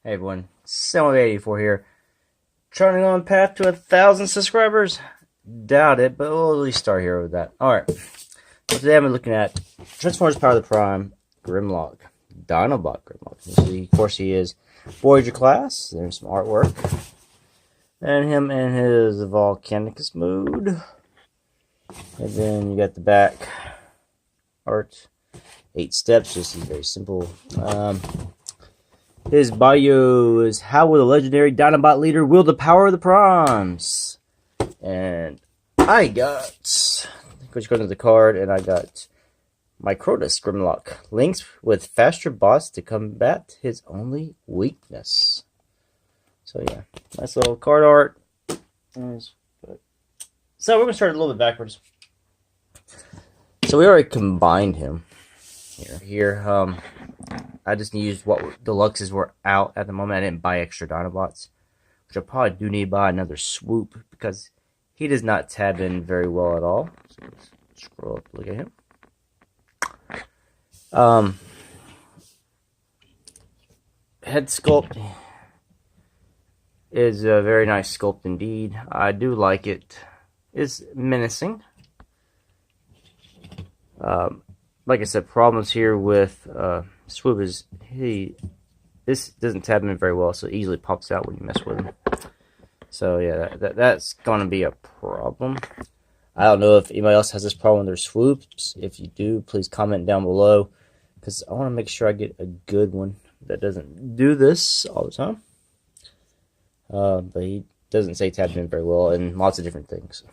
Hey everyone, 84 here. Trying to go on path to 1,000 subscribers? Doubt it, but we'll at least start here with that. Alright, so today I'm looking at Transformers Power of the Prime, Grimlock, DINOBOT GRIMLOck. Of course, he is Voyager class. There's some artwork. And him in his Volcanicus mode. And then you got the back art. 8 steps, just very simple. His bio is, how will the legendary Dinobot leader wield the power of the Primes? And I got, which goes to the card, and I got Microdus Grimlock. Links with faster bots to combat his only weakness. So yeah, nice little card art. So we're going to start a little bit backwards. So we already combined him. Here, I just used what deluxes were out at the moment. I didn't buy extra Dinobots, which I probably do need to buy another swoop because he does not tab in very well at all. So let's scroll up, look at him. Head sculpt is a very nice sculpt indeed. I do like it. It's menacing. Like I said, problems here with Swoop is this doesn't tab in very well, so it easily pops out when you mess with him. So yeah, that's gonna be a problem. I don't know if anybody else has this problem with their swoops. If you do, please comment down below, because I want to make sure I get a good one that doesn't do this all the time. But he doesn't say tab in very well, and lots of different things.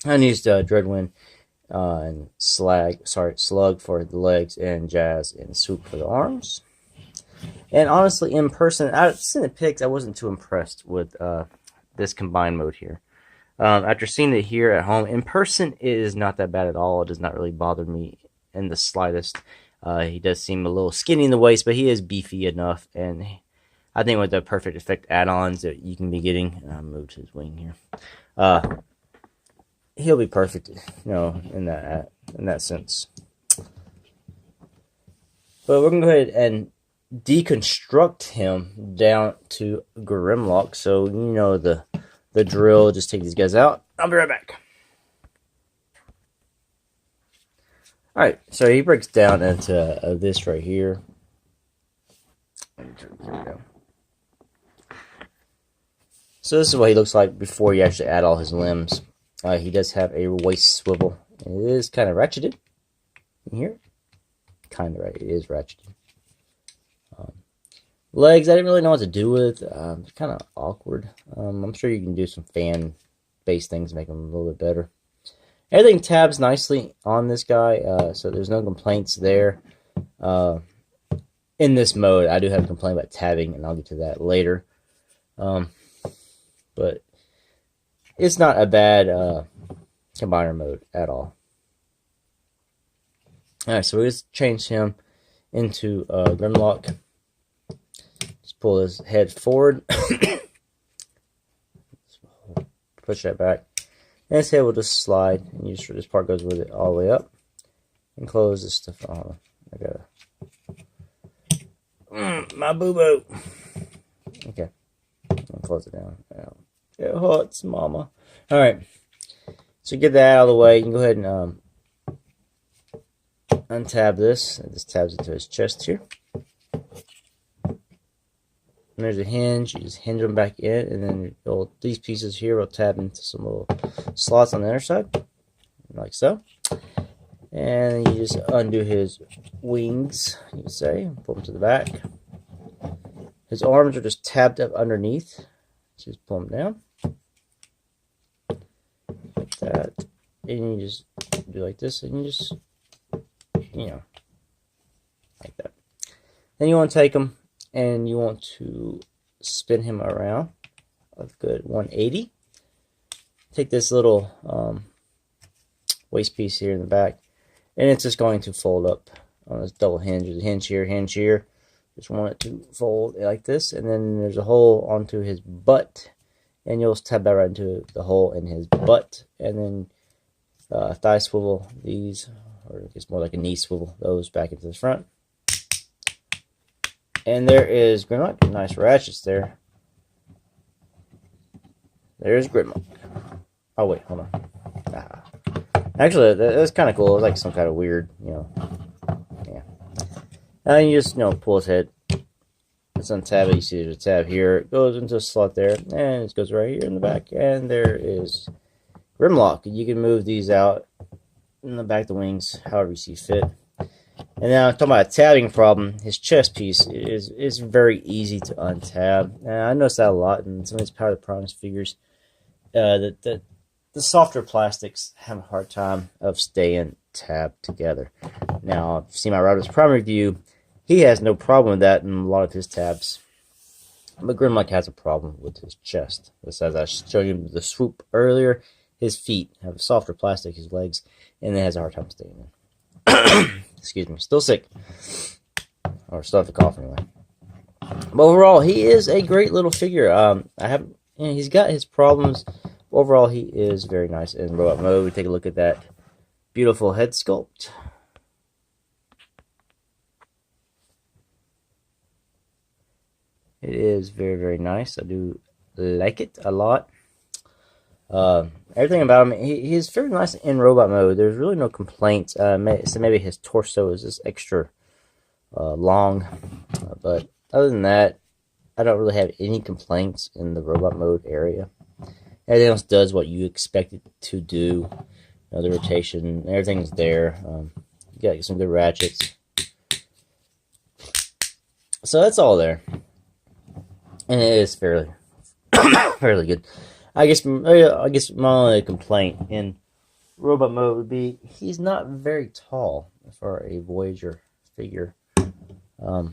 I used Dreadwind. And Slug for the legs, and Jazz and Swoop for the arms. And honestly, in person, I've seen the pics, I wasn't too impressed with this combined mode here. After seeing it here at home, in person, it is not that bad at all. It does not really bother me in the slightest. He does seem a little skinny in the waist, but he is beefy enough. And I think with the Perfect Effect add-ons that you can be getting, and I'll move to his wing here. He'll be perfect, in that sense. But we're gonna go ahead and deconstruct him down to Grimlock. So the drill. Just take these guys out. I'll be right back. All right, so he breaks down into this right here. Here we go. So this is what he looks like before you actually add all his limbs. He does have a waist swivel. It is kind of ratcheted. You hear it? Kind of right. It is ratcheted. Legs, I didn't really know what to do with. It's kind of awkward. I'm sure you can do some fan-based things to make them a little bit better. Everything tabs nicely on this guy, so there's no complaints there. In this mode, I do have a complaint about tabbing, and I'll get to that later. But it's not a bad combiner mode at all. Alright, so we just change him into Grimlock. Just pull his head forward. Push that back. And his head will just slide. And you just, this part goes with it all the way up. And close this stuff on. I gotta... my boo-boo. Okay. I'll close it down. It hurts, mama. Alright. So get that out of the way. You can go ahead and untab this. This tabs into his chest here. And there's a hinge. You just hinge them back in, and then these pieces here will tab into some little slots on the other side. Like so. And you just undo his wings, you would say. Pull them to the back. His arms are just tabbed up underneath. Just pull them down. Like that. And you just do like this, and you just, like that. Then you want to take him, and you want to spin him around a good 180. Take this little waist piece here in the back, and it's just going to fold up on this double hinge. There's a hinge here, hinge here. Just want it to fold like this, and then there's a hole onto his butt, and you'll tab that right into the hole in his butt, and then thigh swivel these, or it's more like a knee swivel, those back into the front. And there is Grimlock. Nice ratchets there. There's Grimlock. Oh, wait, hold on. Actually, that's kind of cool. It's like some kind of weird, yeah. And you just, pull his head. Let's untab it. You see there's a tab here. It goes into a slot there. And it goes right here in the back. And there is Grimlock. You can move these out in the back of the wings, however you see fit. And now, talking about a tabbing problem, his chest piece is very easy to untab. And I noticed that a lot in some of these Power of the Promise figures. The softer plastics have a hard time of staying tabbed together. Now, if you see my Rodimus Prime review, he has no problem with that in a lot of his tabs. But Grimlock has a problem with his chest. Just as I showed you the swoop earlier, his feet have softer plastic, his legs, and it has a hard time staying in. Excuse me, still sick. Or still have to cough anyway. But overall, he is a great little figure. He's got his problems. Overall, he is very nice in robot mode. We take a look at that beautiful head sculpt. It is very, very nice. I do like it a lot. Everything about him, he's very nice in robot mode. There's really no complaints. So maybe his torso is just extra long. But other than that, I don't really have any complaints in the robot mode area. Everything else does what you expect it to do. The rotation, everything's there. You got some good ratchets. So that's all there. And it is fairly good. I guess my only complaint in robot mode would be he's not very tall for a Voyager figure. I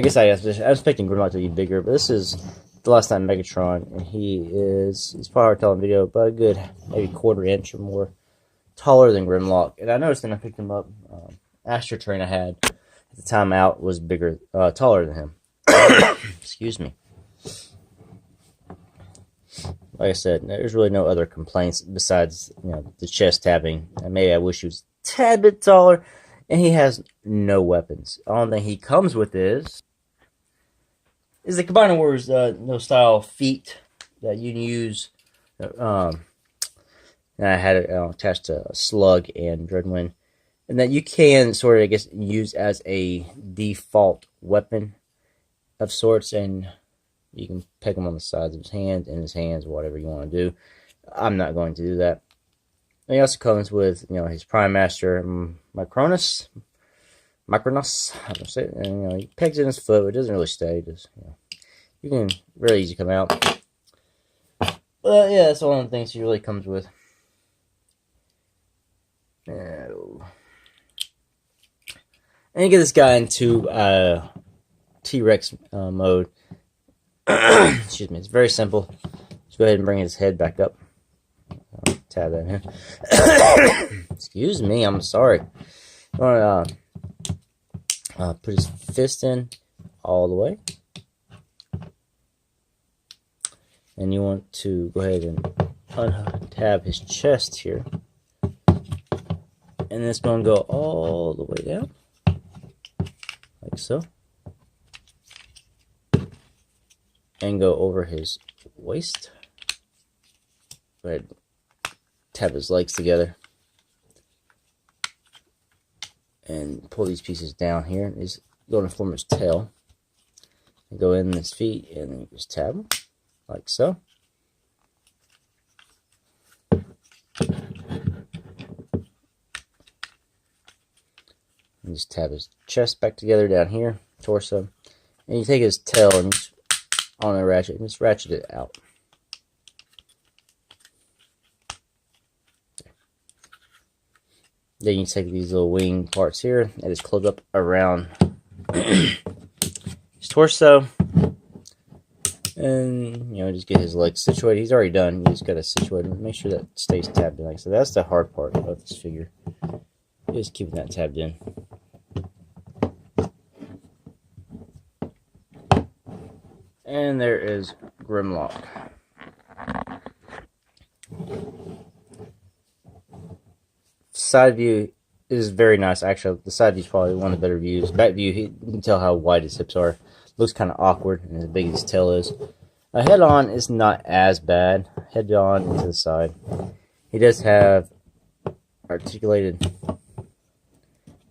guess I was expecting Grimlock to be bigger, but this is the last time Megatron, and he's probably hard to tell in video, but a good maybe quarter inch or more taller than Grimlock. And I noticed when I picked him up, Astro Train I had at the time out was taller than him. Excuse me. Like I said, there's really no other complaints besides the chest tabbing. Maybe I wish he was a tad bit taller, and he has no weapons. The only thing he comes with is the Combiner Wars style feet that you can use. And I had it attached to a Slug and Dreadwind, and that you can sort of use as a default weapon of sorts, and you can peg him on the sides of his hands, in his hands, whatever you want to do. I'm not going to do that. And he also comes with, his Prime Master, Micronos. I don't say it. And, he pegs it in his foot, but it doesn't really stay. Just, you can really easy come out. But yeah, that's one of the things he really comes with. And you get this guy into T-Rex mode. Excuse me, it's very simple. Just go ahead and bring his head back up. Tab that in. Excuse me, I'm sorry. You want to put his fist in all the way. And you want to go ahead and untab his chest here. And it's going to go all the way down. Like so. And go over his waist. Go ahead and tap his legs together. And pull these pieces down here. He's going to form his tail. And go in his feet and then just tab them. Like so. And just tab his chest back together down here. Torso. And you take his tail and just on a ratchet and just ratchet it out. Then you take these little wing parts here and just close up around his torso. And just get his legs situated. He's already done. You just gotta situate him. Make sure that stays tabbed in. Like so, that's the hard part of this figure. Just keeping that tabbed in. And there is Grimlock. Side view is very nice. Actually, the side view is probably one of the better views. Back view, you can tell how wide his hips are. Looks kind of awkward, and as big as his tail is. Head on is not as bad. Head on into the side. He does have articulated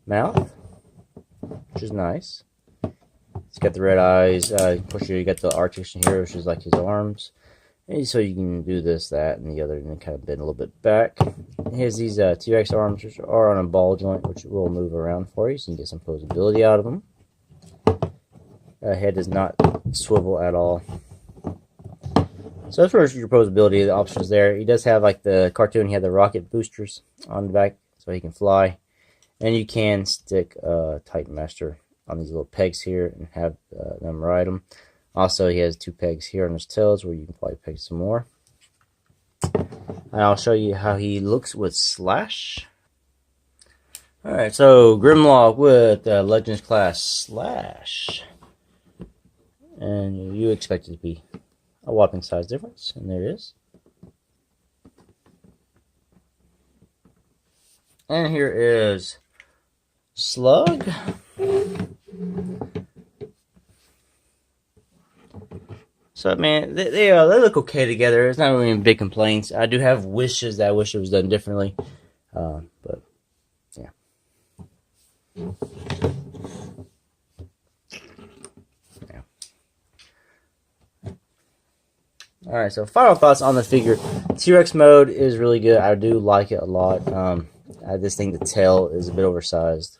mouth, which is nice. He's got the red eyes. Of course, you got the articulation here, which is like his arms. And so you can do this, that, and the other, and then kind of bend a little bit back. He has these T-Rex arms, which are on a ball joint, which will move around for you, so you can get some posability out of them. Head does not swivel at all. So as far as your posability, the options there. He does have, like the cartoon, he had the rocket boosters on the back, so he can fly. And you can stick Titan Master on these little pegs here and have them ride them. Also, he has 2 pegs here on his tails where you can probably peg some more. And I'll show you how he looks with Slash. Alright, so Grimlock with Legends Class Slash. And you expect it to be a whopping size difference, and there it is. And here is Slug. So, man, they look okay together. It's not really any big complaints. I do have wishes that I wish it was done differently. But, yeah. Alright, so final thoughts on the figure. T-Rex mode is really good. I do like it a lot. I just think the tail is a bit oversized,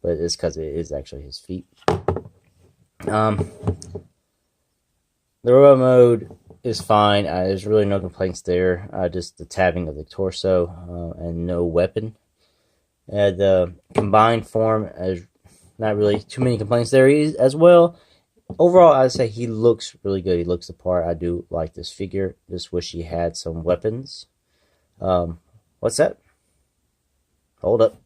but it's because it is actually his feet. The robot mode is fine. There's really no complaints there. Just the tabbing of the torso and no weapon. The combined form, is not really too many complaints there as well. Overall, I'd say he looks really good. He looks the part. I do like this figure. Just wish he had some weapons. What's that? Hold up.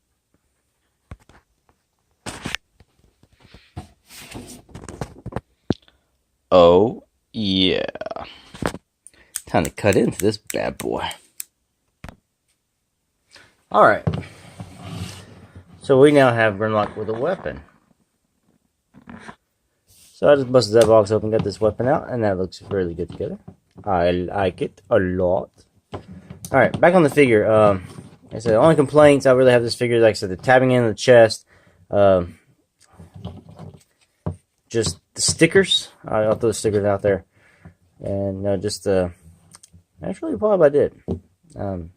Oh, yeah. Time to cut into this bad boy. Alright. So we now have Grimlock with a weapon. So I just busted that box open, got this weapon out, and that looks really good together. I like it a lot. Alright, back on the figure. Like I said, the only complaints I really have this figure, like I said, the tabbing in the chest. Just the stickers. I'll throw the stickers out there. And just that's really all I did. And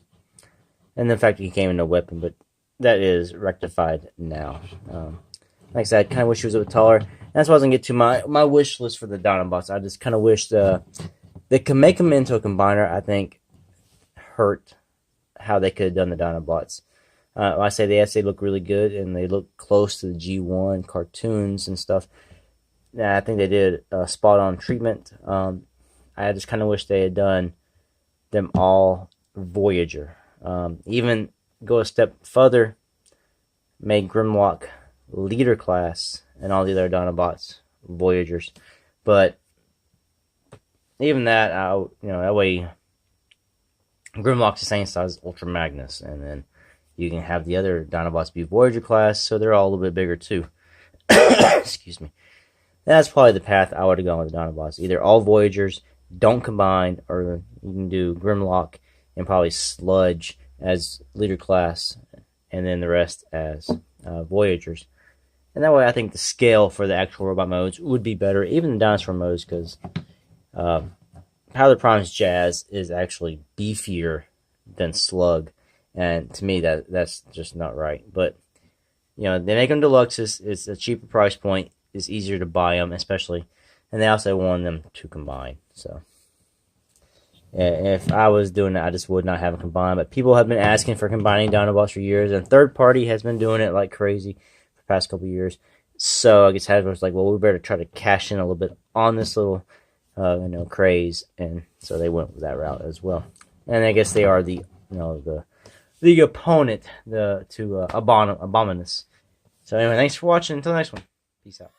the fact that he came in no weapon, but that is rectified now. Like I said, I kind of wish he was a bit taller. That's why I was going to get to my wish list for the Dinobots. I just kind of wish they could make him into a combiner. I think hurt how they could have done the Dinobots. I say they look really good, and they look close to the G1 cartoons and stuff. Yeah, I think they did a spot-on treatment. I just kind of wish they had done them all Voyager. Even go a step further, make Grimlock leader class and all the other Dinobots Voyagers. But even that, that way Grimlock's the same size as Ultra Magnus, and then you can have the other Dinobots be Voyager class, so they're all a little bit bigger too. Excuse me. That's probably the path I would have gone with the Dinobots. Either all Voyagers, don't combine, or you can do Grimlock and probably Sludge as leader class, and then the rest as Voyagers. And that way I think the scale for the actual robot modes would be better, even the dinosaur modes, because Power Prime's Jazz is actually beefier than Slug, and to me that's just not right. But they make them deluxes. It's a cheaper price point. It's easier to buy them, especially, and they also want them to combine. So if I was doing it, I just would not have them combined. But people have been asking for combining Dinobots for years, and third party has been doing it like crazy for the past couple years. So I guess Hasbro's like, well, we better try to cash in a little bit on this little craze, and so they went with that route as well. And I guess they are the opponent to Abominus. So anyway, thanks for watching. Until the next one, peace out.